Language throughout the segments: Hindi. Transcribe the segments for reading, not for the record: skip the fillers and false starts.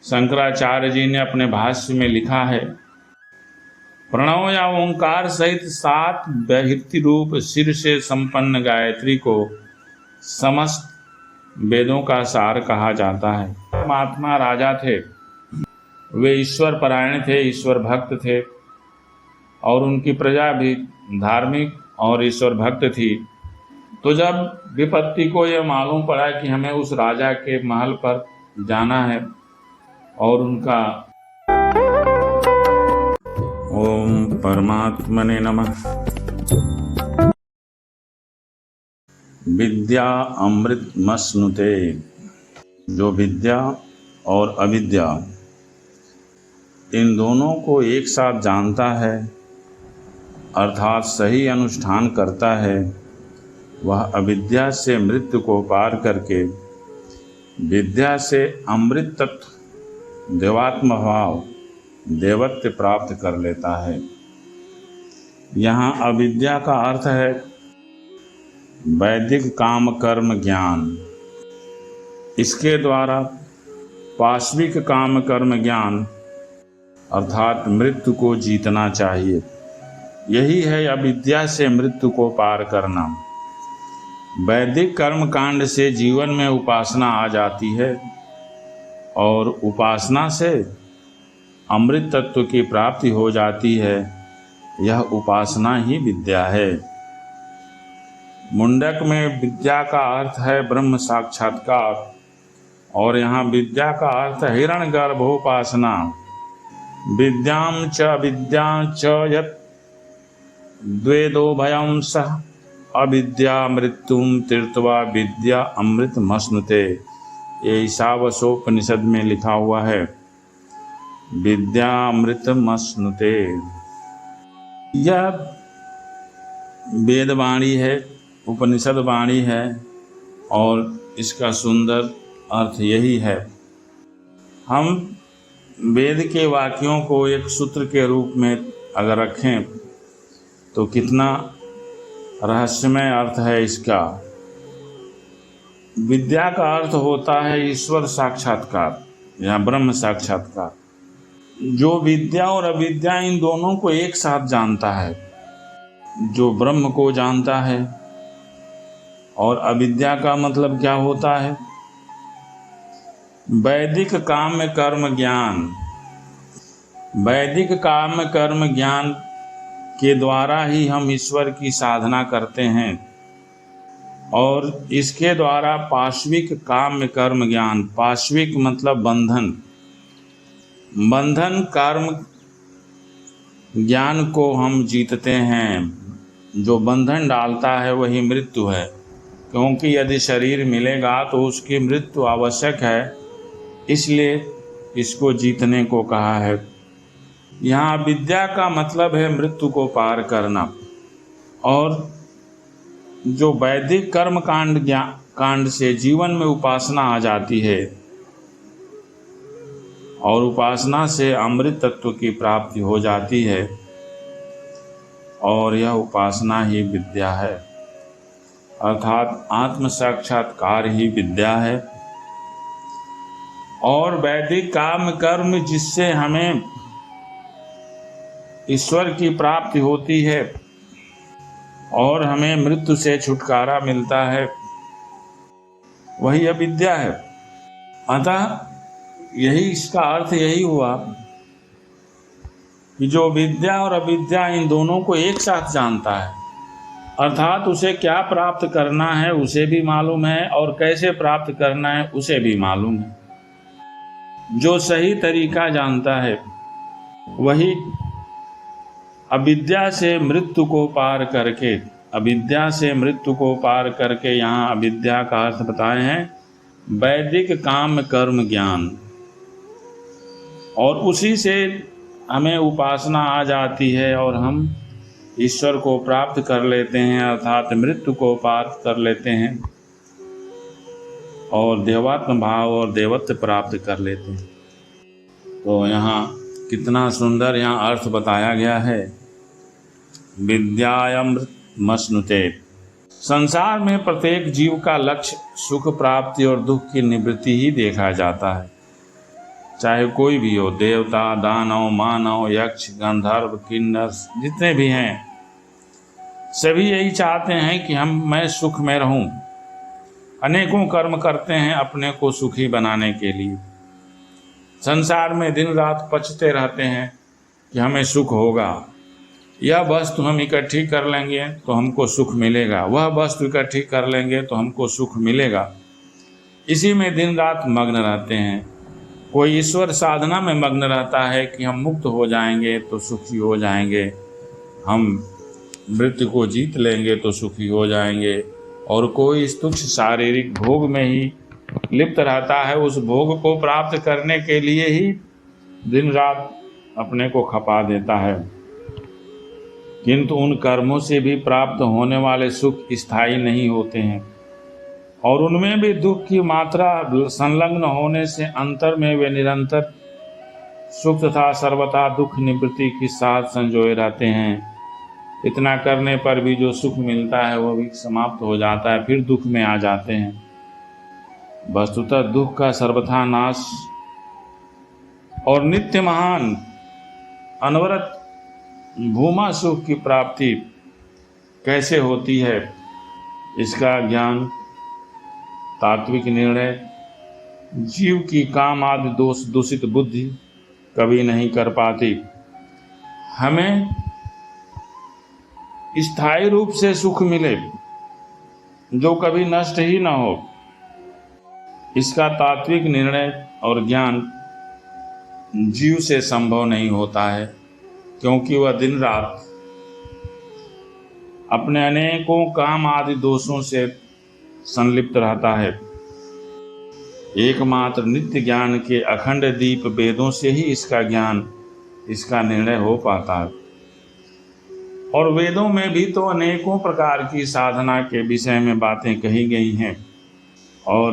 शंकराचार्य जी ने अपने भाष्य में लिखा है, प्रणव या ओंकार सहित 7 व्याहृति रूप सिर से संपन्न गायत्री को समस्त वेदों का सार कहा जाता है। महात्मा राजा थे, वे ईश्वर परायण थे, ईश्वर भक्त थे और उनकी प्रजा भी धार्मिक और ईश्वर भक्त थी। तो जब विपत्ति को यह मालूम पड़ा कि हमें उस राजा के महल पर जाना है और उनका ओम परमात्मने नमः। विद्या अमृत मश्नुते, जो विद्या और अविद्या इन दोनों को एक साथ जानता है अर्थात सही अनुष्ठान करता है, वह अविद्या से मृत्यु को पार करके विद्या से अमृत तत्व देवात्म भाव देवत्व प्राप्त कर लेता है। यहाँ अविद्या का अर्थ है वैदिक काम कर्म ज्ञान। इसके द्वारा पाश्विक काम कर्म ज्ञान अर्थात मृत्यु को जीतना चाहिए। यही है अविद्या से मृत्यु को पार करना। वैदिक कर्म कांड से जीवन में उपासना आ जाती है और उपासना से अमृत तत्व की प्राप्ति हो जाती है। यह उपासना ही विद्या है। मुंडक में विद्या का अर्थ है ब्रह्म साक्षात्कार और यहाँ विद्या का अर्थ हिरण गर्भोपासना। विद्यां च विद्यां च यत् द्वेदो भयं सह अविद्या मृत्युम तीर्थवा विद्या अमृत मश्नुते। ये ईशावास्योपनिषद में लिखा हुआ है, विद्या अमृत मश्नुते। यह वेदवाणी है, उपनिषद वाणी है और इसका सुंदर अर्थ यही है। हम वेद के वाक्यों को एक सूत्र के रूप में अगर रखें तो कितना रहस्यमय अर्थ है इसका। विद्या का अर्थ होता है ईश्वर साक्षात्कार या ब्रह्म साक्षात्कार। जो विद्या और अविद्या इन दोनों को एक साथ जानता है, जो ब्रह्म को जानता है। और अविद्या का मतलब क्या होता है? वैदिक काम कर्म ज्ञान। वैदिक काम कर्म ज्ञान के द्वारा ही हम ईश्वर की साधना करते हैं और इसके द्वारा पाश्विक काम कर्म ज्ञान, पाश्विक मतलब बंधन, बंधन कर्म ज्ञान को हम जीतते हैं। जो बंधन डालता है वही मृत्यु है, क्योंकि यदि शरीर मिलेगा तो उसकी मृत्यु आवश्यक है, इसलिए इसको जीतने को कहा है। यहाँ विद्या का मतलब है मृत्यु को पार करना। और जो वैदिक कर्म कांड से जीवन में उपासना आ जाती है और उपासना से अमृत तत्व की प्राप्ति हो जाती है और यह उपासना ही विद्या है, अर्थात आत्म साक्षात्कार ही विद्या है। और वैदिक काम कर्म जिससे हमें ईश्वर की प्राप्ति होती है और हमें मृत्यु से छुटकारा मिलता है, वही अविद्या है। अतः यही इसका अर्थ यही हुआ कि जो विद्या और अविद्या इन दोनों को एक साथ जानता है, अर्थात उसे क्या प्राप्त करना है उसे भी मालूम है और कैसे प्राप्त करना है उसे भी मालूम है। जो सही तरीका जानता है वही अविद्या से मृत्यु को पार करके, अविद्या से मृत्यु को पार करके, यहाँ अविद्या का अर्थ बताए हैं वैदिक काम कर्म ज्ञान, और उसी से हमें उपासना आ जाती है और हम ईश्वर को प्राप्त कर लेते हैं, अर्थात मृत्यु को पार कर लेते हैं और देवात्म भाव और देवत्व प्राप्त कर लेते हैं। तो यहाँ कितना सुंदर यहाँ अर्थ बताया गया है, विद्यामृत मश्नुते। संसार में प्रत्येक जीव का लक्ष्य सुख प्राप्ति और दुख की निवृत्ति ही देखा जाता है। चाहे कोई भी हो, देवता, दानव, मानव, यक्ष, गंधर्व, किन्नर, जितने भी हैं, सभी यही चाहते हैं कि मैं सुख में रहूं। अनेकों कर्म करते हैं अपने को सुखी बनाने के लिए। संसार में दिन रात पचते रहते हैं कि हमें सुख होगा, यह वस्तु हम इकट्ठी कर लेंगे तो हमको सुख मिलेगा, वह वस्तु इकट्ठी कर लेंगे तो हमको सुख मिलेगा। इसी में दिन रात मग्न रहते हैं। कोई ईश्वर साधना में मग्न रहता है कि हम मुक्त हो जाएंगे तो सुखी हो जाएंगे, हम मृत्यु को जीत लेंगे तो सुखी हो जाएंगे। और कोई तुच्छ शारीरिक भोग में ही लिप्त रहता है, उस भोग को प्राप्त करने के लिए ही दिन रात अपने को खपा देता है। किंतु उन कर्मों से भी प्राप्त होने वाले सुख स्थायी नहीं होते हैं, और उनमें भी दुख की मात्रा संलग्न होने से अंतर में वे निरंतर सुख तथा सर्वथा दुख निवृत्ति के साथ संजोए रहते हैं। इतना करने पर भी जो सुख मिलता है वह भी समाप्त हो जाता है, फिर दुख में आ जाते हैं। वस्तुतः दुख का सर्वथा नाश और नित्य महान अनवरत भूमा सुख की प्राप्ति कैसे होती है, इसका ज्ञान तात्विक निर्णय जीव की काम आदि दोष दूषित बुद्धि कभी नहीं कर पाती। हमें स्थायी रूप से सुख मिले जो कभी नष्ट ही न हो, इसका तात्विक निर्णय और ज्ञान जीव से संभव नहीं होता है, क्योंकि वह दिन रात अपने अनेकों काम आदि दोषों से संलिप्त रहता है। एकमात्र नित्य ज्ञान के अखंड दीप वेदों से ही इसका ज्ञान, इसका निर्णय हो पाता है। और वेदों में भी तो अनेकों प्रकार की साधना के विषय में बातें कही गई हैं, और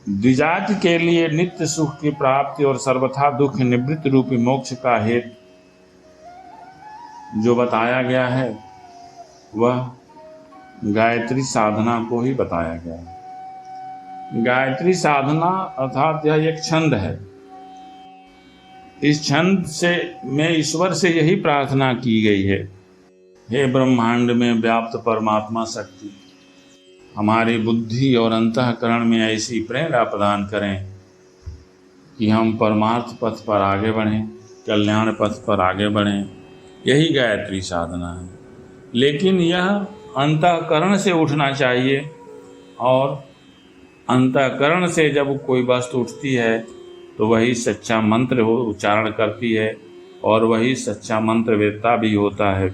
द्विजाति के लिए नित्य सुख की प्राप्ति और सर्वथा दुख निवृत्ति रूपी मोक्ष का हेतु जो बताया गया है वह गायत्री साधना को ही बताया गया है। गायत्री साधना अर्थात यह एक छंद है। इस छंद से में ईश्वर से यही प्रार्थना की गई है, हे ब्रह्मांड में व्याप्त परमात्मा शक्ति, हमारी बुद्धि और अंतःकरण में ऐसी प्रेरणा प्रदान करें कि हम परमार्थ पथ पर आगे बढ़ें, कल्याण पथ पर आगे बढ़ें। यही गायत्री साधना है। लेकिन यह अंतःकरण से उठना चाहिए, और अंतःकरण से जब कोई वस्तु उठती है तो वही सच्चा मंत्र हो उच्चारण करती है, और वही सच्चा मंत्र वेदता भी होता है।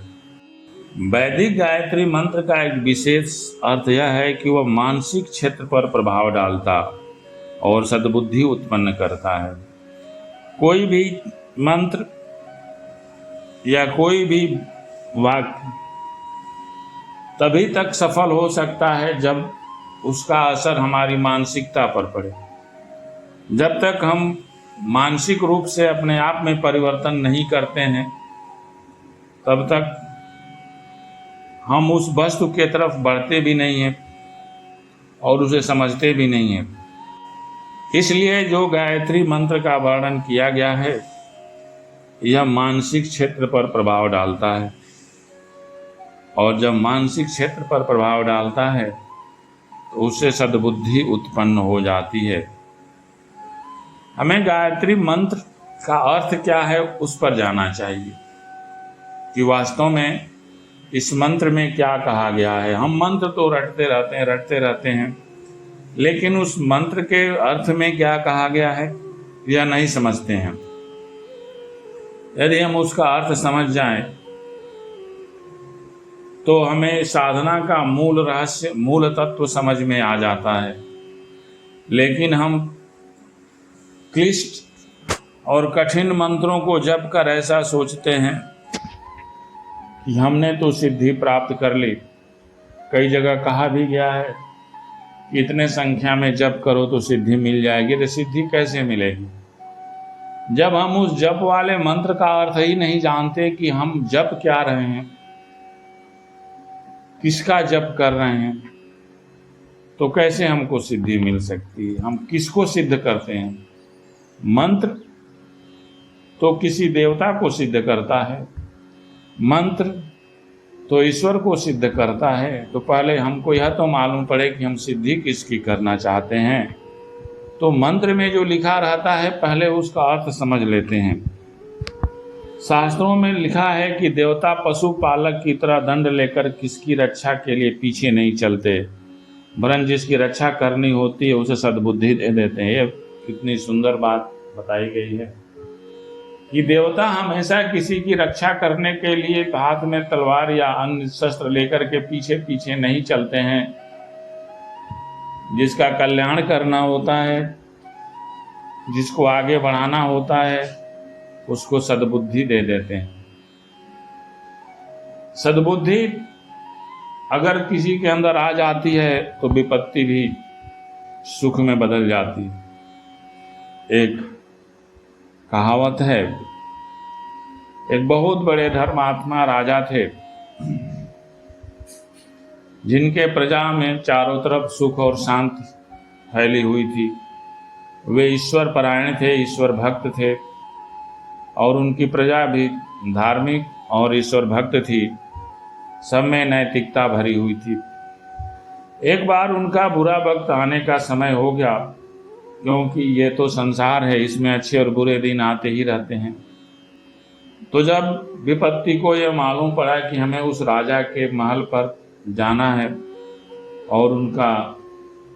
वैदिक गायत्री मंत्र का एक विशेष अर्थ यह है कि वह मानसिक क्षेत्र पर प्रभाव डालता और सद्बुद्धि उत्पन्न करता है। कोई भी मंत्र या कोई भी वाक्य तभी तक सफल हो सकता है जब उसका असर हमारी मानसिकता पर पड़े। जब तक हम मानसिक रूप से अपने आप में परिवर्तन नहीं करते हैं, तब तक हम उस वस्तु के तरफ बढ़ते भी नहीं हैं और उसे समझते भी नहीं हैं। इसलिए जो गायत्री मंत्र का वर्णन किया गया है, यह मानसिक क्षेत्र पर प्रभाव डालता है, और जब मानसिक क्षेत्र पर प्रभाव डालता है तो उससे सद्बुद्धि उत्पन्न हो जाती है। हमें गायत्री मंत्र का अर्थ क्या है उस पर जाना चाहिए कि वास्तव में इस मंत्र में क्या कहा गया है। हम मंत्र तो रटते रहते हैं, लेकिन उस मंत्र के अर्थ में क्या कहा गया है यह नहीं समझते हैं। यदि हम उसका अर्थ समझ जाएं तो हमें साधना का मूल रहस्य, मूल तत्व समझ में आ जाता है। लेकिन हम क्लिष्ट और कठिन मंत्रों को जप कर ऐसा सोचते हैं कि हमने तो सिद्धि प्राप्त कर ली। कई जगह कहा भी गया है कि इतने संख्या में जप करो तो सिद्धि मिल जाएगी। तो सिद्धि कैसे मिलेगी जब हम उस जप वाले मंत्र का अर्थ ही नहीं जानते कि हम जप क्या रहे हैं, किसका जप कर रहे हैं, तो कैसे हमको सिद्धि मिल सकती है। हम किसको सिद्ध करते हैं। मंत्र तो किसी देवता को सिद्ध करता है, मंत्र तो ईश्वर को सिद्ध करता है। तो पहले हमको यह तो मालूम पड़े कि हम सिद्धि किसकी करना चाहते हैं। तो मंत्र में जो लिखा रहता है पहले उसका अर्थ समझ लेते हैं। शास्त्रों में लिखा है कि देवता पशु पालक की तरह दंड लेकर किसकी रक्षा के लिए पीछे नहीं चलते, वरन जिसकी रक्षा करनी होती है उसे सद्बुद्धि दे देते हैं। ये कितनी सुंदर बात बताई गई है कि देवता हमेशा किसी की रक्षा करने के लिए हाथ में तलवार या अन्य शस्त्र लेकर के पीछे पीछे नहीं चलते हैं। जिसका कल्याण करना होता है, जिसको आगे बढ़ाना होता है, उसको सद्बुद्धि दे देते हैं। सद्बुद्धि अगर किसी के अंदर आ जाती है तो विपत्ति भी सुख में बदल जाती है। एक कहावत है, एक बहुत बड़े धर्मात्मा राजा थे जिनके प्रजा में चारों तरफ सुख और शांति फैली हुई थी। वे ईश्वर परायण थे, ईश्वर भक्त थे और उनकी प्रजा भी धार्मिक और ईश्वर भक्त थी। सब में नैतिकता भरी हुई थी। एक बार उनका बुरा वक्त आने का समय हो गया, क्योंकि ये तो संसार है, इसमें अच्छे और बुरे दिन आते ही रहते हैं। तो जब विपत्ति को यह मालूम पड़ा कि हमें उस राजा के महल पर जाना है और उनका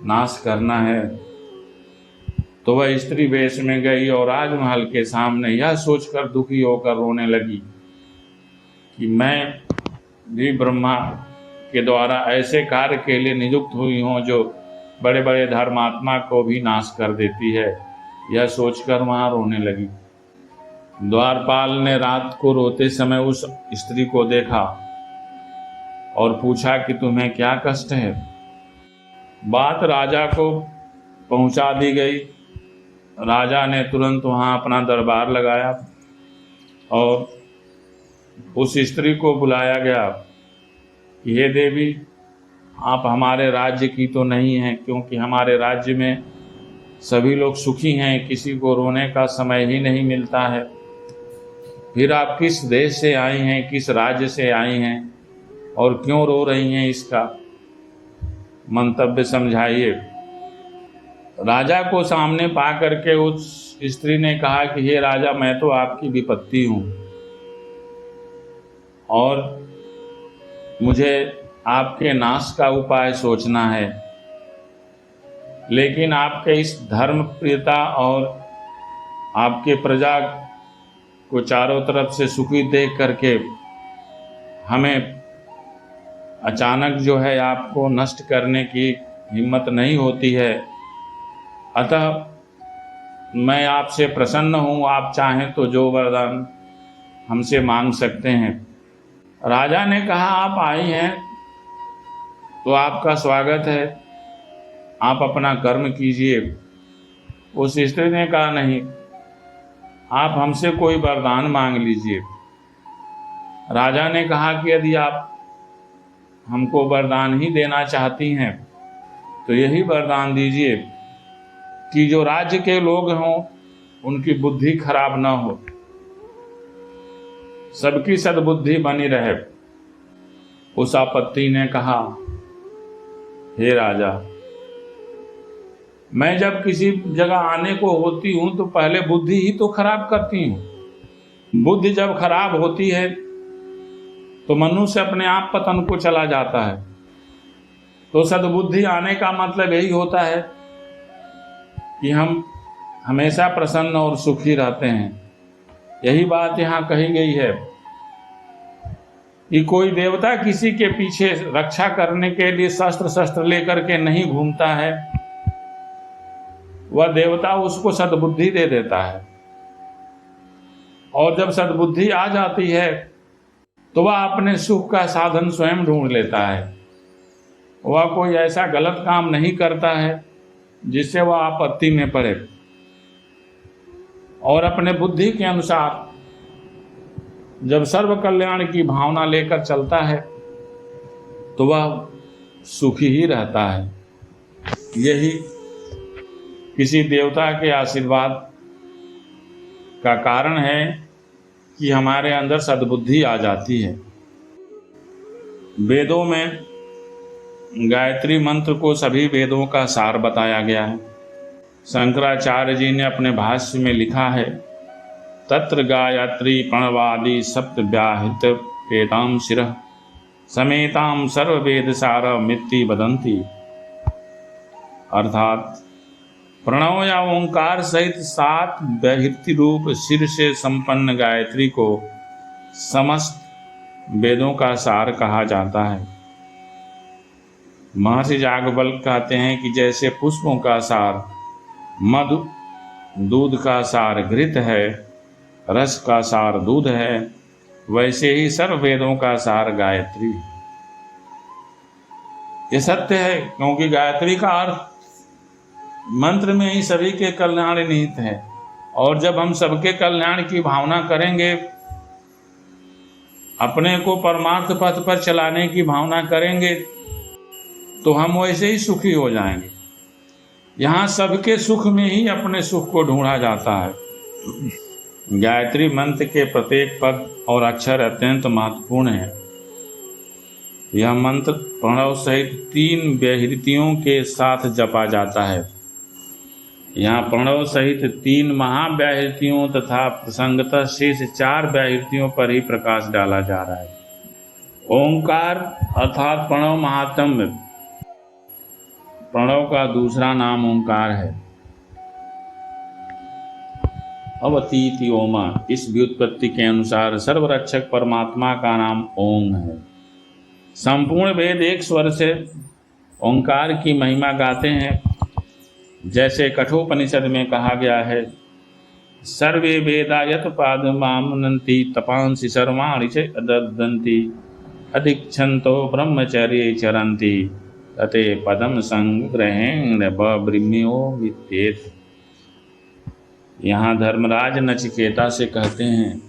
नाश करना है, तो वह स्त्री वेश में गई और राजमहल के सामने यह सोचकर दुखी होकर रोने लगी कि मैं भी ब्रह्मा के द्वारा ऐसे कार्य के लिए नियुक्त हुई हूँ जो बड़े बड़े धर्मात्मा को भी नाश कर देती है। यह सोचकर वहाँ रोने लगी। द्वारपाल ने रात को रोते समय उस स्त्री को देखा और पूछा कि तुम्हें क्या कष्ट है। बात राजा को पहुंचा दी गई। राजा ने तुरंत वहाँ अपना दरबार लगाया और उस स्त्री को बुलाया गया कि हे देवी, आप हमारे राज्य की तो नहीं हैं, क्योंकि हमारे राज्य में सभी लोग सुखी हैं, किसी को रोने का समय ही नहीं मिलता है। फिर आप किस देश से आई हैं, किस राज्य से आई हैं और क्यों रो रही हैं, इसका मंतव्य समझाइए। राजा को सामने पा करके उस स्त्री ने कहा कि हे राजा, मैं तो आपकी विपत्ति हूँ और मुझे आपके नाश का उपाय सोचना है, लेकिन आपके इस धर्म प्रियता और आपके प्रजा को चारों तरफ से सुखी देख करके हमें अचानक जो है आपको नष्ट करने की हिम्मत नहीं होती है। अतः मैं आपसे प्रसन्न हूँ, आप चाहें तो जो वरदान हमसे मांग सकते हैं। राजा ने कहा, आप आई हैं तो आपका स्वागत है, आप अपना कर्म कीजिए। उस स्त्री ने कहा, नहीं, आप हमसे कोई वरदान मांग लीजिए। राजा ने कहा कि यदि आप हमको वरदान ही देना चाहती हैं तो यही वरदान दीजिए कि जो राज्य के लोग हों उनकी बुद्धि खराब ना हो, सबकी सद्बुद्धि बनी रहे। उस आपत्ति ने कहा, हे राजा, मैं जब किसी जगह आने को होती हूं तो पहले बुद्धि ही तो खराब करती हूं। बुद्धि जब खराब होती है तो मनुष्य अपने आप पतन को चला जाता है। तो सद्बुद्धि आने का मतलब यही होता है कि हम हमेशा प्रसन्न और सुखी रहते हैं। यही बात यहाँ कही गई है कि कोई देवता किसी के पीछे रक्षा करने के लिए शस्त्र लेकर के नहीं घूमता है, वह देवता उसको सद्बुद्धि दे देता है। और जब सद्बुद्धि आ जाती है तो वह अपने सुख का साधन स्वयं ढूंढ लेता है। वह कोई ऐसा गलत काम नहीं करता है जिससे वह आपत्ति में पड़े, और अपने बुद्धि के अनुसार जब सर्व कल्याण की भावना लेकर चलता है तो वह सुखी ही रहता है। यही किसी देवता के आशीर्वाद का कारण है कि हमारे अंदर सद्बुद्धि आ जाती है। वेदों में गायत्री मंत्र को सभी वेदों का सार बताया गया है। शंकराचार्य जी ने अपने भाष्य में लिखा है, तत्र गायत्री प्रणवादि सप्त व्याहृत पेताम शिरः समेताम सर्ववेद सारमिति वदन्ति। अर्थात प्रणव या ओंकार सहित 7 व्याहृति रूप सिर से संपन्न गायत्री को समस्त वेदों का सार कहा जाता है। महर्षि याज्ञवल्क्य कहते हैं कि जैसे पुष्पों का सार मधु, दूध का सार घृत है, रस का सार दूध है, वैसे ही सर्व वेदों का सार गायत्री। ये सत्य है, क्योंकि गायत्री का अर्थ मंत्र में ही सभी के कल्याण निहित है। और जब हम सबके कल्याण की भावना करेंगे, अपने को परमार्थ पथ पर चलाने की भावना करेंगे, तो हम वैसे ही सुखी हो जाएंगे। यहाँ सबके सुख में ही अपने सुख को ढूंढा जाता है। गायत्री मंत्र के प्रत्येक पद और अक्षर अत्यंत महत्वपूर्ण है। यह मंत्र प्रणव सहित 3 व्याहृतियों के साथ जपा जाता है। यहाँ प्रणव सहित 3 महाव्याहृतियों तथा प्रसंगतः शेष 4 व्याहृतियों पर ही प्रकाश डाला जा रहा है। ओंकार अर्थात प्रणव महात्म्य, प्रणव का दूसरा नाम ओंकार है। अवतीति ओमा, इस व्युत्पत्ति के अनुसार सर्वरक्षक परमात्मा का नाम ओम है। संपूर्ण वेद एक स्वर से ओंकार की महिमा गाते हैं। जैसे कठोपनिषद में कहा गया है, सर्वे वेदा यत पादमामनन्ति तपांसि सर्वाणि च अददन्ति अधिक्षन्तो ब्रह्मचर्ये चरन्ति तते पदम संग्रहेण बब्रह्म्यो विद्येत। यहाँ धर्मराज नचिकेता से कहते हैं,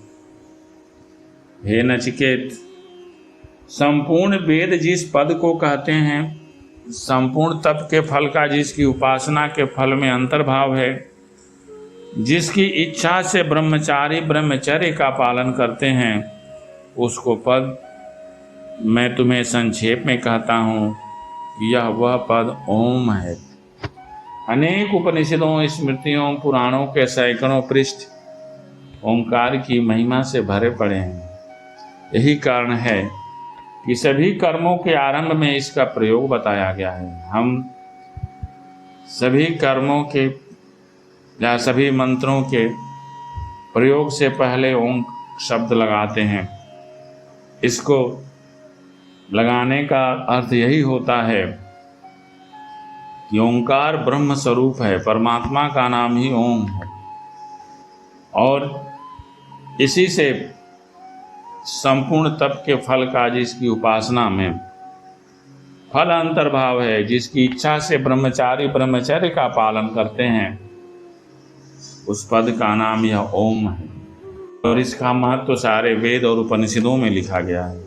हे नचिकेत, संपूर्ण वेद जिस पद को कहते हैं, संपूर्ण तप के फल का जिसकी उपासना के फल में अंतर्भाव है, जिसकी इच्छा से ब्रह्मचारी ब्रह्मचर्य का पालन करते हैं, उसको पद मैं तुम्हें संक्षेप में कहता हूँ, यह वह पद ओम है। अनेक उपनिषदों, स्मृतियों, पुराणों के सैकड़ों पृष्ठ ओंकार की महिमा से भरे पड़े हैं। यही कारण है कि सभी कर्मों के आरंभ में इसका प्रयोग बताया गया है। हम सभी कर्मों के या सभी मंत्रों के प्रयोग से पहले ओम शब्द लगाते हैं। इसको लगाने का अर्थ यही होता है कि ओंकार ब्रह्म स्वरूप है, परमात्मा का नाम ही ओम है, और इसी से संपूर्ण तप के फल का जिसकी उपासना में फल अंतर्भाव है, जिसकी इच्छा से ब्रह्मचारी ब्रह्मचर्य का पालन करते हैं, उस पद का नाम यह ओम है। और इसका महत्व सारे वेद और उपनिषदों में लिखा गया है।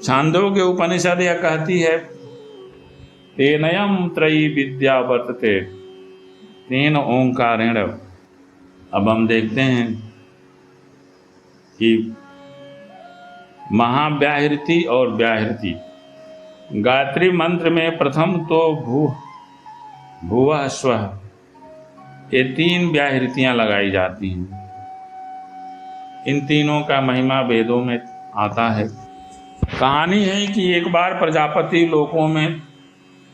छांदोग्य उपनिषद यह कहती है, तेनयम त्रयी विद्या वर्तते तेन ओंकारेण। अब हम देखते हैं कि महाव्याहृति और व्याहृति, गायत्री मंत्र में प्रथम तो भुवः स्वः, ये 3 व्याहृतियां लगाई जाती हैं। इन तीनों का महिमा वेदों में आता है। कहानी है कि एक बार प्रजापति लोकों में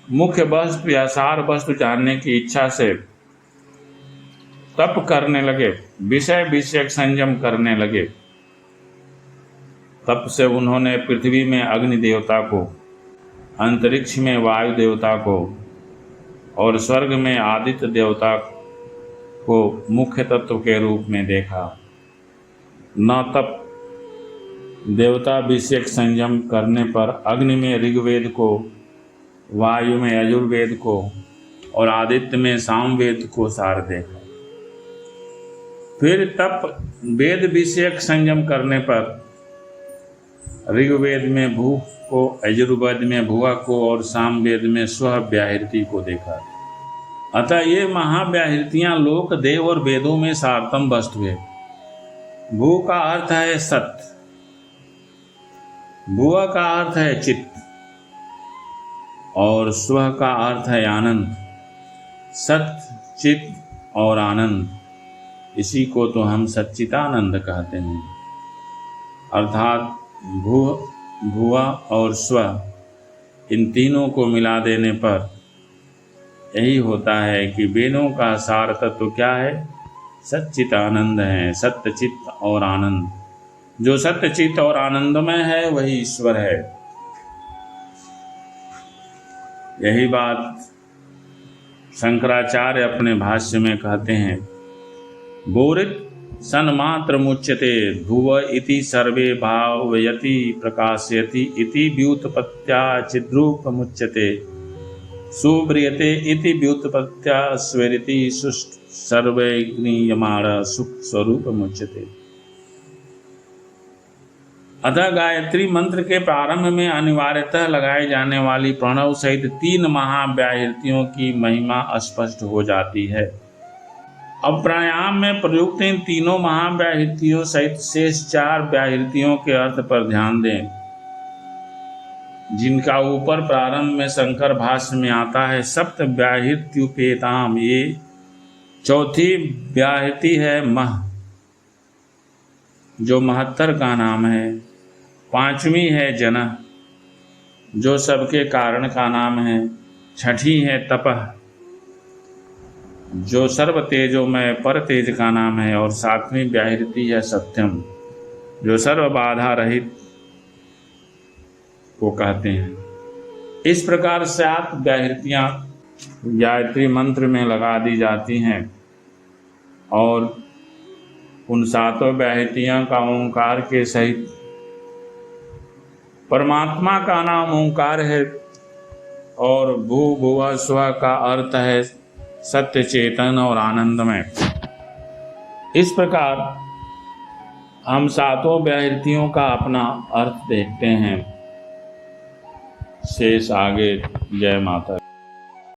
मुख्य वस्तु या सार वस्तु जानने की इच्छा से तप करने लगे, विषय विषयक संयम करने लगे। तप से उन्होंने पृथ्वी में अग्नि देवता को, अंतरिक्ष में वायु देवता को और स्वर्ग में आदित्य देवता को मुख्य तत्व के रूप में देखा। न तप देवता विषयक संयम करने पर अग्नि में ऋग्वेद को, वायु में यजुर्वेद को और आदित्य में सामवेद को सार देखा। फिर तप वेद विषयक संयम करने पर ऋग्वेद में भू को, यजुर्वेद में भुआ को और सामवेद में स्व व्याहृति को देखा। अतः ये महाव्याहृतियां लोक देव और वेदों में सारतम वस्तु है। भू का अर्थ है सत्य, भुव का अर्थ है चित्त और स्व का अर्थ है आनंद। सत्य, चित्त और आनंद, इसी को तो हम सच्चिदानंद कहते हैं। अर्थात भुव और स्व, इन तीनों को मिला देने पर यही होता है कि वेदों का सार तत्व क्या है? सच्चित आनंद है, सत्य चित्त और आनंद। जो सत्य चित्त और आनंदमय है वही ईश्वर है। यही बात शंकराचार्य अपने भाष्य में कहते हैं। बोरित सन्मात्र मुच्यते भुव इति सर्वे भावयति प्रकाशयति इति व्युत्पत्त्या चिद्रूप मुच्यते सुब्रियते इति व्युत्पत्त्या स्वेरिति सुष्ट सर्वज्ञीयमाण सुख स्वरूप मुच्यते। अतः गायत्री मंत्र के प्रारंभ में अनिवार्यतः लगाई जाने वाली प्रणव सहित 3 महाव्याहृतियों की महिमा स्पष्ट हो जाती है। अब प्राणायाम में प्रयुक्त इन तीनों महाव्याहृतियों सहित शेष 4 व्याहृतियों के अर्थ पर ध्यान दें, जिनका ऊपर प्रारंभ में शंकर भाष्य में आता है सप्त व्याहृत्युपेताम। ये चौथी व्याहृति है मह, जो महत्तर का नाम है। 5वीं है जन, जो सबके कारण का नाम है। 6ठी है तपह, जो सर्व तेजोमय पर तेज का नाम है। और 7वीं व्याहृति है सत्यम, जो सर्व बाधा रहित को कहते हैं। इस प्रकार 7 व्याहृतियां गायत्री मंत्र में लगा दी जाती हैं और उन 7 व्याहृतियां का ओंकार के सहित परमात्मा का नाम ओंकार है और भू भुव स्व का अर्थ है सत्य चेतन और आनंदमय। इस प्रकार हम 7 व्याहृतियों का अपना अर्थ देखते हैं। शेष आगे। जय माता।